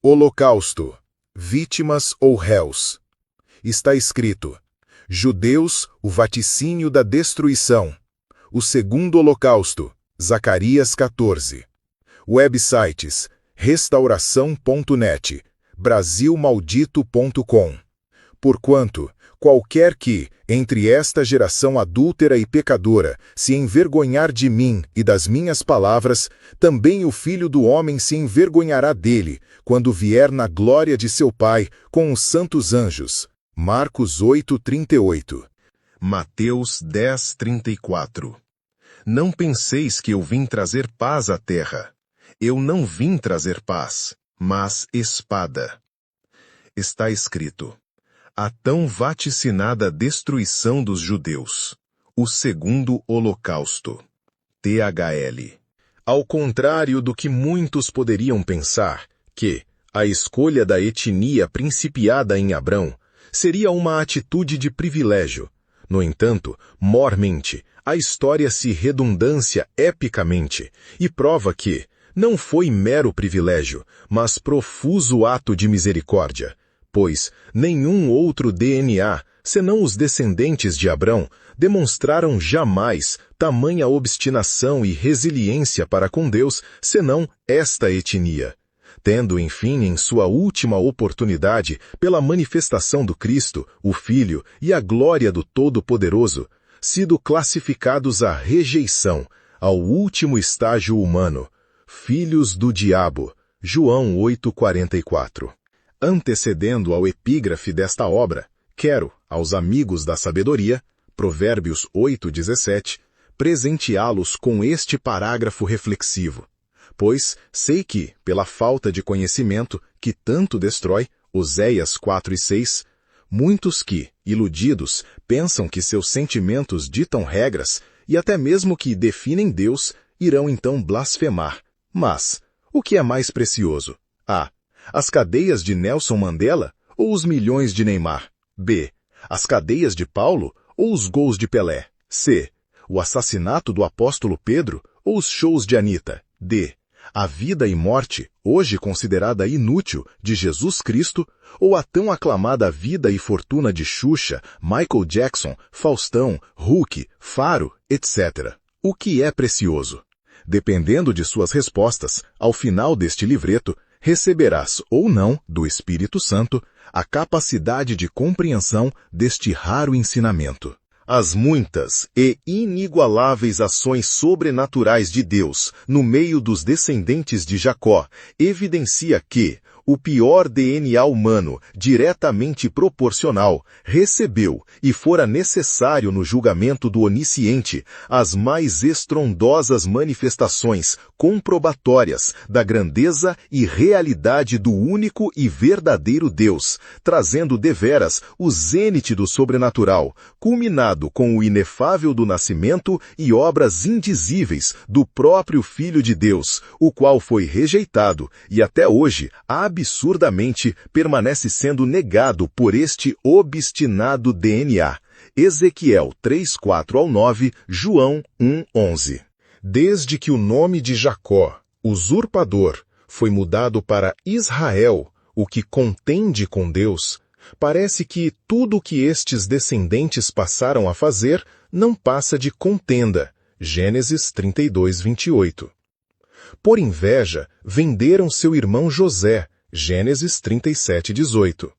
Holocausto, vítimas ou réus. Está escrito: Judeus, o vaticínio da destruição. O segundo holocausto, Zacarias 14. Websites: restauração.net, brasilmaldito.com. Porquanto, qualquer que, entre esta geração adúltera e pecadora, se envergonhar de mim e das minhas palavras, também o Filho do Homem se envergonhará dele, quando vier na glória de seu Pai, com os santos anjos. Marcos 8:38. Mateus 10:34. Não penseis que eu vim trazer paz à terra. Eu não vim trazer paz, mas espada. Está escrito: a tão vaticinada destruição dos judeus. O segundo holocausto. THL. Ao contrário do que muitos poderiam pensar, que a escolha da etnia principiada em Abrão seria uma atitude de privilégio. No entanto, mormente, a história se redundancia epicamente e prova que não foi mero privilégio, mas profuso ato de misericórdia, pois nenhum outro DNA, senão os descendentes de Abrão, demonstraram jamais tamanha obstinação e resiliência para com Deus, senão esta etnia. Tendo, enfim, em sua última oportunidade, pela manifestação do Cristo, o Filho e a glória do Todo-Poderoso, sido classificados à rejeição, ao último estágio humano, filhos do diabo. João 8:44. Antecedendo ao epígrafe desta obra, quero, aos amigos da sabedoria, Provérbios 8:17, presenteá-los com este parágrafo reflexivo. Pois sei que, pela falta de conhecimento que tanto destrói, Oséias 4:6, muitos que, iludidos, pensam que seus sentimentos ditam regras e até mesmo que definem Deus, irão então blasfemar. Mas, o que é mais precioso? A. As cadeias de Nelson Mandela ou os milhões de Neymar? B. As cadeias de Paulo ou os gols de Pelé? C. O assassinato do apóstolo Pedro ou os shows de Anitta? D. A vida e morte, hoje considerada inútil, de Jesus Cristo, ou a tão aclamada vida e fortuna de Xuxa, Michael Jackson, Faustão, Hulk, Faro, etc. O que é precioso? Dependendo de suas respostas, ao final deste livreto, receberás ou não, do Espírito Santo, a capacidade de compreensão deste raro ensinamento. As muitas e inigualáveis ações sobrenaturais de Deus no meio dos descendentes de Jacó evidencia que o pior DNA humano, diretamente proporcional, recebeu, e fora necessário no julgamento do Onisciente, as mais estrondosas manifestações comprobatórias da grandeza e realidade do único e verdadeiro Deus, trazendo deveras o zênite do sobrenatural, culminado com o inefável do nascimento e obras indizíveis do próprio Filho de Deus, o qual foi rejeitado e até hoje absurdamente permanece sendo negado por este obstinado DNA. Ezequiel 3:4-9, João 1:11. Desde que o nome de Jacó, usurpador, foi mudado para Israel, o que contende com Deus, parece que tudo o que estes descendentes passaram a fazer não passa de contenda. Gênesis 32:28. Por inveja, venderam seu irmão José, Gênesis 37:18,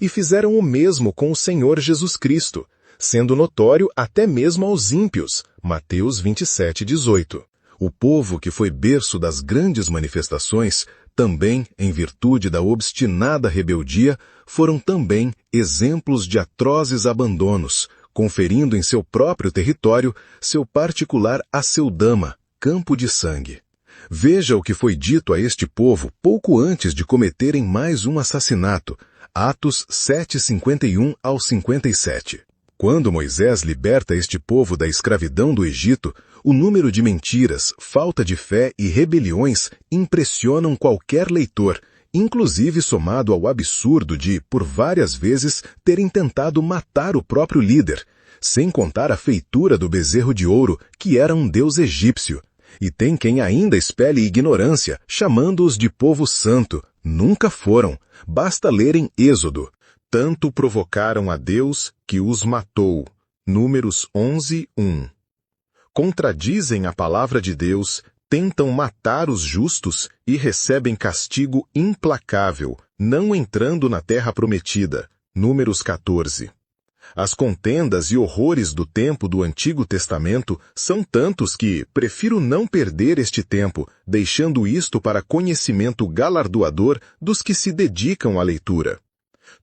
e fizeram o mesmo com o Senhor Jesus Cristo, sendo notório até mesmo aos ímpios, Mateus 27:18. O povo que foi berço das grandes manifestações, também, em virtude da obstinada rebeldia, foram também exemplos de atrozes abandonos, conferindo em seu próprio território seu particular Aceldama, campo de sangue. Veja o que foi dito a este povo pouco antes de cometerem mais um assassinato, Atos 7:51-57. Quando Moisés liberta este povo da escravidão do Egito, o número de mentiras, falta de fé e rebeliões impressionam qualquer leitor, inclusive somado ao absurdo de, por várias vezes, terem tentado matar o próprio líder, sem contar a feitura do bezerro de ouro, que era um deus egípcio. E tem quem ainda espelhe ignorância, chamando-os de povo santo. Nunca foram. Basta lerem Êxodo. Tanto provocaram a Deus que os matou. Números 11:1. Contradizem a palavra de Deus, tentam matar os justos e recebem castigo implacável, não entrando na terra prometida. Números 14. As contendas e horrores do tempo do Antigo Testamento são tantos que prefiro não perder este tempo, deixando isto para conhecimento galardoador dos que se dedicam à leitura.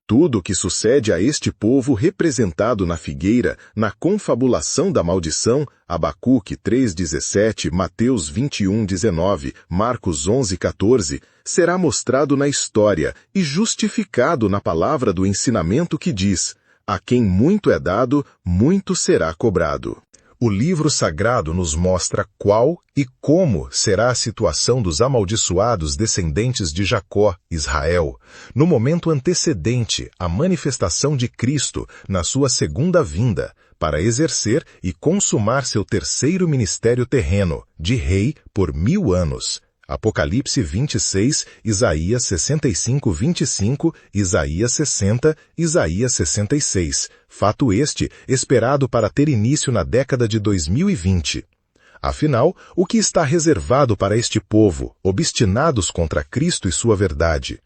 Tudo o que sucede a este povo representado na figueira, na confabulação da maldição, Abacuque 3:17, Mateus 21:19, Marcos 11:14, será mostrado na história e justificado na palavra do ensinamento que diz: a quem muito é dado, muito será cobrado. O livro sagrado nos mostra qual e como será a situação dos amaldiçoados descendentes de Jacó, Israel, no momento antecedente à manifestação de Cristo na sua segunda vinda, para exercer e consumar seu terceiro ministério terreno, de rei, por 1000 anos. Apocalipse 26, Isaías 65:25, Isaías 60, Isaías 66. Fato este esperado para ter início na década de 2020. Afinal, o que está reservado para este povo, obstinados contra Cristo e sua verdade?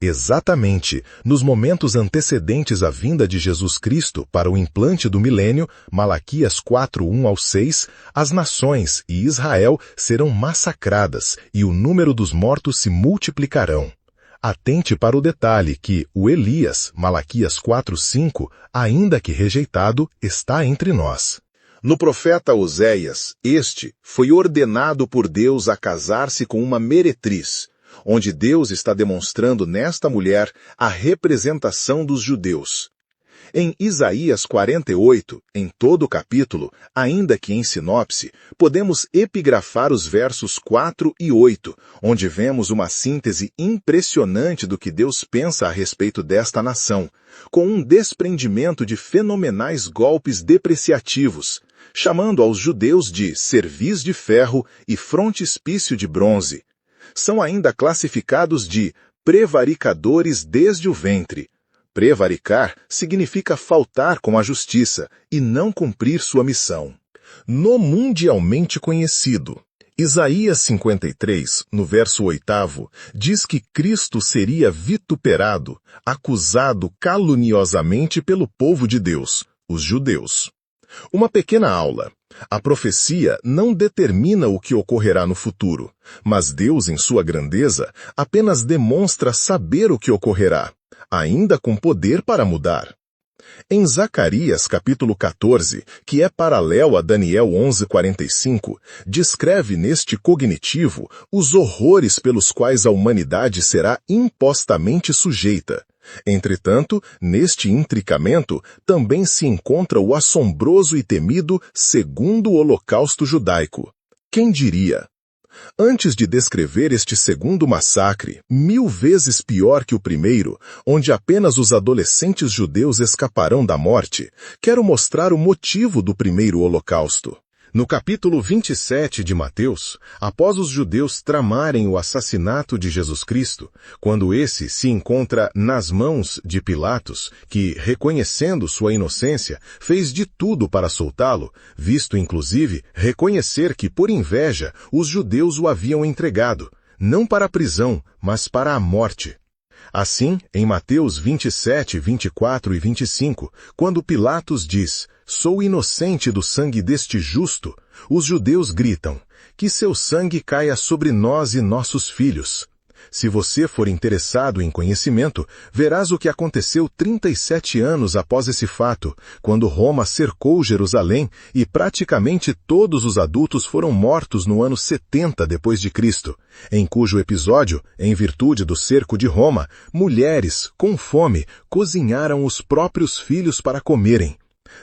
Exatamente, nos momentos antecedentes à vinda de Jesus Cristo para o implante do milênio, Malaquias 4:1-6, as nações e Israel serão massacradas e o número dos mortos se multiplicarão. Atente para o detalhe que o Elias, Malaquias 4:5, ainda que rejeitado, está entre nós. No profeta Oséias, este foi ordenado por Deus a casar-se com uma meretriz, onde Deus está demonstrando nesta mulher a representação dos judeus. Em Isaías 48, em todo o capítulo, ainda que em sinopse, podemos epigrafar os versos 4 e 8, onde vemos uma síntese impressionante do que Deus pensa a respeito desta nação, com um desprendimento de fenomenais golpes depreciativos, chamando aos judeus de cerviz de ferro e frontispício de bronze. São ainda classificados de prevaricadores desde o ventre. Prevaricar significa faltar com a justiça e não cumprir sua missão. No mundialmente conhecido, Isaías 53, no verso 8, diz que Cristo seria vituperado, acusado caluniosamente pelo povo de Deus, os judeus. Uma pequena aula. A profecia não determina o que ocorrerá no futuro, mas Deus, em sua grandeza, apenas demonstra saber o que ocorrerá, ainda com poder para mudar. Em Zacarias capítulo 14, que é paralelo a Daniel 11:45, descreve neste cognitivo os horrores pelos quais a humanidade será impostamente sujeita. Entretanto, neste intricamento também se encontra o assombroso e temido segundo holocausto judaico. Quem diria? Antes de descrever este segundo massacre, 1000 vezes pior que o primeiro, onde apenas os adolescentes judeus escaparão da morte, quero mostrar o motivo do primeiro holocausto. No capítulo 27 de Mateus, após os judeus tramarem o assassinato de Jesus Cristo, quando esse se encontra nas mãos de Pilatos, que, reconhecendo sua inocência, fez de tudo para soltá-lo, visto inclusive reconhecer que, por inveja, os judeus o haviam entregado, não para a prisão, mas para a morte. Assim, em Mateus 27, 24 e 25, quando Pilatos diz: "Sou inocente do sangue deste justo", os judeus gritam: "Que seu sangue caia sobre nós e nossos filhos." Se você for interessado em conhecimento, verás o que aconteceu 37 anos após esse fato, quando Roma cercou Jerusalém e praticamente todos os adultos foram mortos no ano 70 depois de Cristo, em cujo episódio, em virtude do cerco de Roma, mulheres, com fome, cozinharam os próprios filhos para comerem.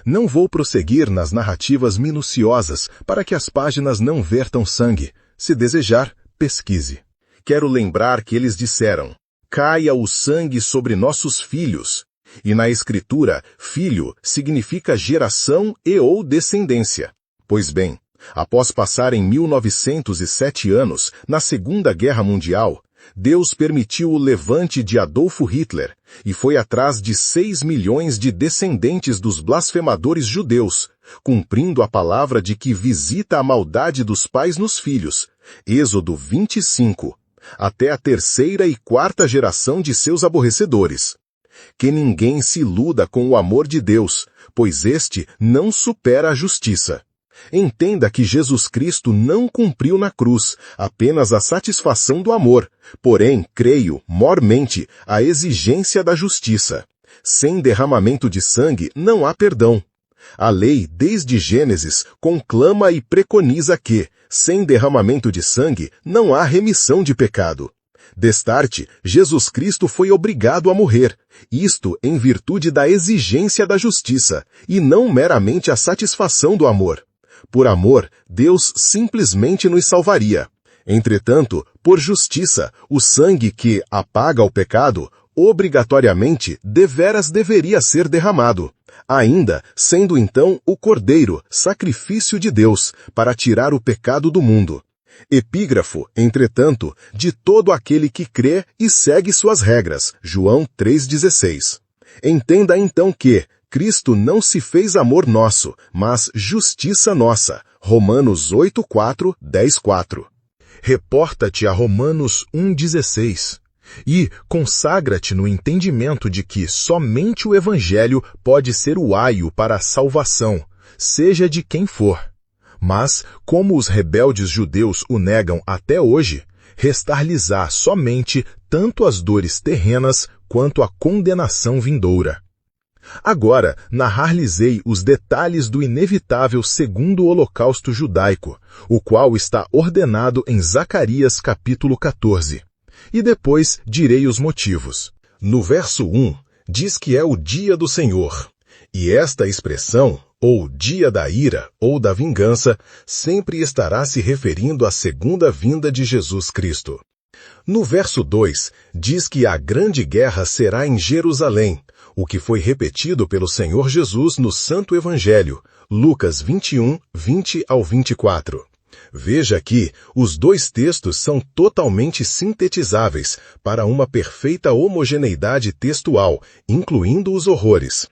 Não vou prosseguir nas narrativas minuciosas para que as páginas não vertam sangue. Se desejar, pesquise. Quero lembrar que eles disseram: "Caia o sangue sobre nossos filhos." E na Escritura, filho significa geração e ou descendência. Pois bem, Após passarem 1907 anos na Segunda Guerra Mundial, Deus permitiu o levante de Adolfo Hitler e foi atrás de 6 milhões de descendentes dos blasfemadores judeus, cumprindo a palavra de que visita a maldade dos pais nos filhos, Êxodo 25, até a terceira e quarta geração de seus aborrecedores. Que ninguém se iluda com o amor de Deus, pois este não supera a justiça. Entenda que Jesus Cristo não cumpriu na cruz apenas a satisfação do amor, porém, creio, mormente, a exigência da justiça. Sem derramamento de sangue não há perdão. A lei, desde Gênesis, conclama e preconiza que, sem derramamento de sangue, não há remissão de pecado. Destarte, Jesus Cristo foi obrigado a morrer, isto em virtude da exigência da justiça, e não meramente a satisfação do amor. Por amor, Deus simplesmente nos salvaria. Entretanto, por justiça, o sangue que apaga o pecado, obrigatoriamente, deveras deveria ser derramado. Ainda, sendo então o Cordeiro, sacrifício de Deus, para tirar o pecado do mundo. Epígrafo, entretanto, de todo aquele que crê e segue suas regras. João 3,16. Entenda então que Cristo não se fez amor nosso, mas justiça nossa. Romanos 8,4, 10,4. Reporta-te a Romanos 1,16 e consagra-te no entendimento de que somente o Evangelho pode ser o aio para a salvação, seja de quem for. Mas, como os rebeldes judeus o negam até hoje, restar-lhes-á somente tanto as dores terrenas quanto a condenação vindoura. Agora, narrar-lhes-ei os detalhes do inevitável segundo holocausto judaico, o qual está ordenado em Zacarias capítulo 14. E depois direi os motivos. No verso 1, diz que é o dia do Senhor. E esta expressão, ou dia da ira, ou da vingança, sempre estará se referindo à segunda vinda de Jesus Cristo. No verso 2, diz que a grande guerra será em Jerusalém, o que foi repetido pelo Senhor Jesus no Santo Evangelho, Lucas 21, 20 ao 24. Veja que os dois textos são totalmente sintetizáveis para uma perfeita homogeneidade textual, incluindo os horrores.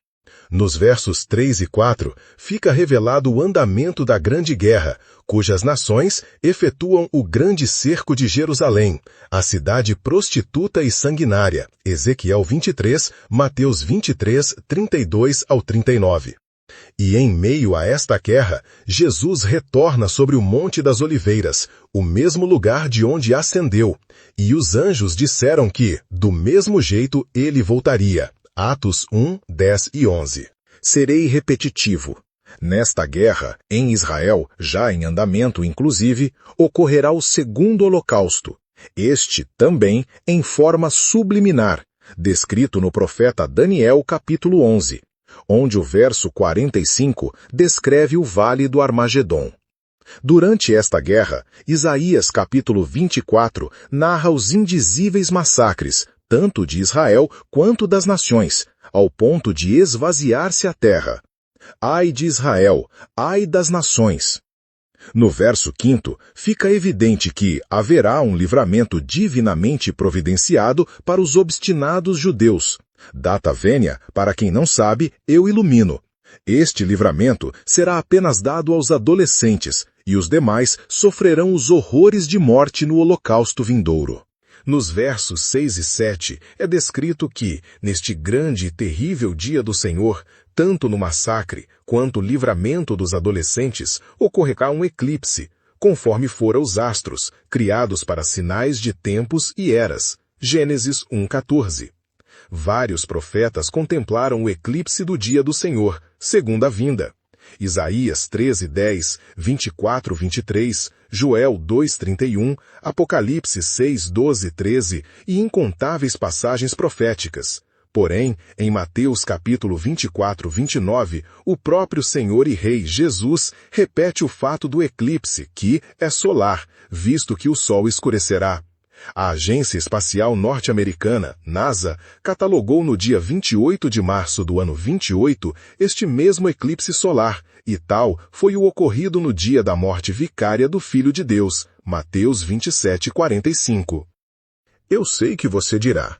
Nos versos 3 e 4, fica revelado o andamento da grande guerra, cujas nações efetuam o grande cerco de Jerusalém, a cidade prostituta e sanguinária, Ezequiel 23, Mateus 23, 32 ao 39. E em meio a esta guerra, Jesus retorna sobre o Monte das Oliveiras, o mesmo lugar de onde ascendeu, e os anjos disseram que, do mesmo jeito, ele voltaria. Atos 1, 10 e 11. Serei repetitivo. Nesta guerra, em Israel, já em andamento inclusive, ocorrerá o segundo holocausto. Este também em forma subliminar, descrito no profeta Daniel capítulo 11, onde o verso 45 descreve o vale do Armagedon. Durante esta guerra, Isaías capítulo 24 narra os indizíveis massacres, tanto de Israel quanto das nações, ao ponto de esvaziar-se a terra. Ai de Israel, ai das nações. No verso 5, fica evidente que haverá um livramento divinamente providenciado para os obstinados judeus. Data vênia, para quem não sabe, eu ilumino. Este livramento será apenas dado aos adolescentes, e os demais sofrerão os horrores de morte no holocausto vindouro. Nos versos 6 e 7, é descrito que, neste grande e terrível dia do Senhor, tanto no massacre quanto o livramento dos adolescentes, ocorrerá um eclipse, conforme fora os astros, criados para sinais de tempos e eras. Gênesis 1:14. Vários profetas contemplaram o eclipse do dia do Senhor, segunda vinda. Isaías 13:10, 24:23, Joel 2:31, Apocalipse 6:12-13 e incontáveis passagens proféticas. Porém, em Mateus capítulo 24:29, o próprio Senhor e Rei Jesus repete o fato do eclipse, que é solar, visto que o sol escurecerá. A Agência Espacial Norte-Americana, NASA, catalogou no dia 28 de março do ano 28 este mesmo eclipse solar, e tal foi o ocorrido no dia da morte vicária do Filho de Deus. Mateus 27:45. Eu sei que você dirá: